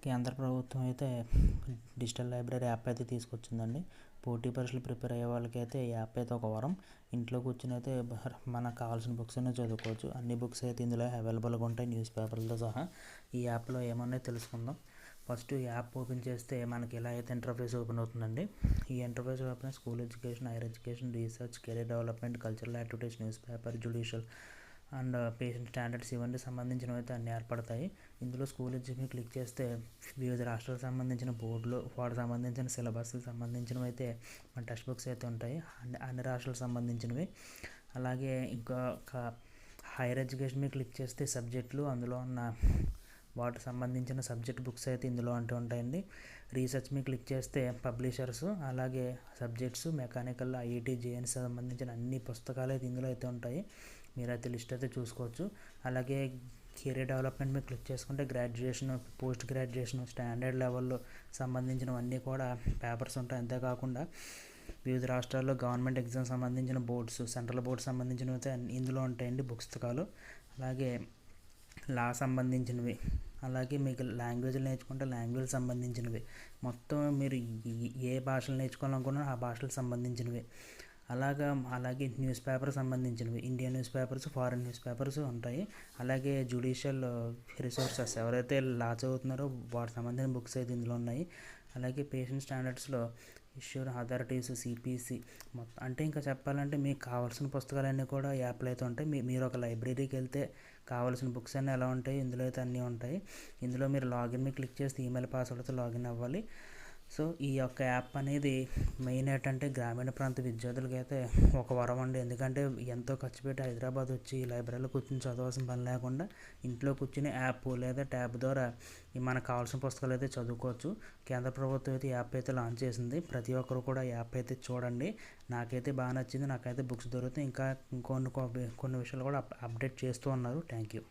కేంద్ర ప్రభుత్వం అయితే డిజిటల్ లైబ్రరీ యాప్ అయితే తీసుకొచ్చిందండి. పోటీ పరీక్షలు ప్రిపేర్ అయ్యే వాళ్ళకైతే ఈ యాప్ అయితే ఒక వరం. ఇంట్లో కూర్చొని అయితే మనకు కావాల్సిన బుక్స్ అన్నీ చదువుకోవచ్చు. అన్ని బుక్స్ అయితే ఇందులో అవైలబుల్గా ఉంటాయి, న్యూస్ పేపర్లతో సహా. ఈ యాప్లో ఏమన్నాయో తెలుసుకుందాం. ఫస్ట్ ఈ యాప్ ఓపెన్ చేస్తే మనకి ఎలా అయితే ఇంటర్ఫేస్ ఓపెన్ అవుతుందండి. ఈ interface open school education, higher education, research, career development, cultural activities, news paper, judicial and patient standards ఇవన్నీ సంబంధించినవి అయితే అన్నీ ఏర్పడతాయి. ఇందులో స్కూల్ ఎడ్యుకేషన్ క్లిక్ చేస్తే వివిధ రాష్ట్రాలకు సంబంధించిన బోర్డులు, వాటికి సంబంధించిన సిలబస్కి సంబంధించినవి అయితే మన టెక్స్ట్ బుక్స్ అయితే ఉంటాయి, అన్ని రాష్ట్రాలకు సంబంధించినవి. అలాగే ఇంకా హైయర్ ఎడ్యుకేషన్ మీద క్లిక్ చేస్తే సబ్జెక్టులు, అందులో ఉన్న వాటికి సంబంధించిన సబ్జెక్ట్ బుక్స్ అయితే ఇందులో అంటూ ఉంటాయండి. రీసెర్చ్ మీద క్లిక్ చేస్తే పబ్లిషర్స్, అలాగే సబ్జెక్ట్స్, మెకానికల్, ఐఐటి, జేఎన్సీ సంబంధించిన అన్ని పుస్తకాలు అయితే ఇందులో అయితే ఉంటాయి. మీరైతే లిస్ట్ అయితే చూసుకోవచ్చు. అలాగే కెరీర్ డెవలప్మెంట్ మీద క్లిక్ చేసుకుంటే గ్రాడ్యుయేషన్, పోస్ట్ గ్రాడ్యుయేషన్, స్టాండర్డ్ లెవెల్లో సంబంధించినవన్నీ కూడా పేపర్స్ ఉంటాయి. అంతేకాకుండా వివిధ రాష్ట్రాల్లో గవర్నమెంట్ ఎగ్జామ్ సంబంధించిన బోర్డ్స్, సెంట్రల్ బోర్డ్స్ సంబంధించినవి అయితే ఇందులో ఉంటాయండి పుస్తకాలు. అలాగే లా సంబంధించినవి, అలాగే మీకు లాంగ్వేజ్లు నేర్చుకుంటే లాంగ్వేజ్ సంబంధించినవి, మొత్తం మీరు ఏ భాషలు నేర్చుకోవాలనుకున్నా ఆ భాషలకు సంబంధించినవి. అలాగే న్యూస్ పేపర్ సంబంధించినవి, Indian news papers, foreign news papers ఉంటాయి. అలాగే జ్యుడిషియల్ రిసోర్సెస్, ఎవరైతే లా చదువుతున్నారో వాటికి సంబంధించిన బుక్స్ అయితే ఇందులో ఉన్నాయి. అలాగే పేషెంట్ స్టాండర్డ్స్లో ఇష్యూర్ అథారిటీస్, సిపిసి, మొత్తం అంటే ఇంకా చెప్పాలంటే మీకు కావాల్సిన పుస్తకాలన్నీ కూడా యాప్లో అయితే ఉంటాయి. మీరు ఒక లైబ్రరీకి వెళ్తే కావాల్సిన బుక్స్ అన్నీ ఎలా ఉంటాయి, ఇందులో అయితే అన్నీ ఉంటాయి. ఇందులో మీరు లాగిన్ మీద క్లిక్ చేస్తే ఈమెయిల్ పాస్వర్డ్తో లాగిన్ అవ్వాలి. సో ఈ యొక్క యాప్ అనేది మెయిన్ ఏంటంటే గ్రామీణ ప్రాంత విద్యార్థులకి అయితే ఒక వరం అండి. ఎందుకంటే ఎంతో ఖర్చు పెట్టి హైదరాబాద్ వచ్చి లైబ్రరీలో కూర్చొని చదవాల్సిన పని లేకుండా ఇంట్లో కూర్చుని యాప్ లేదా ట్యాబ్ ద్వారా మనకు కావాల్సిన పుస్తకాలు అయితే చదువుకోవచ్చు. కేంద్ర ప్రభుత్వం అయితే యాప్ అయితే లాంచ్ చేసింది. ప్రతి ఒక్కరు కూడా యాప్ అయితే చూడండి. నాకైతే బాగా నచ్చింది. నాకైతే బుక్స్ దొరుకుతాయి. ఇంకా కొన్ని విషయాలు కూడా అప్డేట్ చేస్తూ ఉన్నారు. Thank you.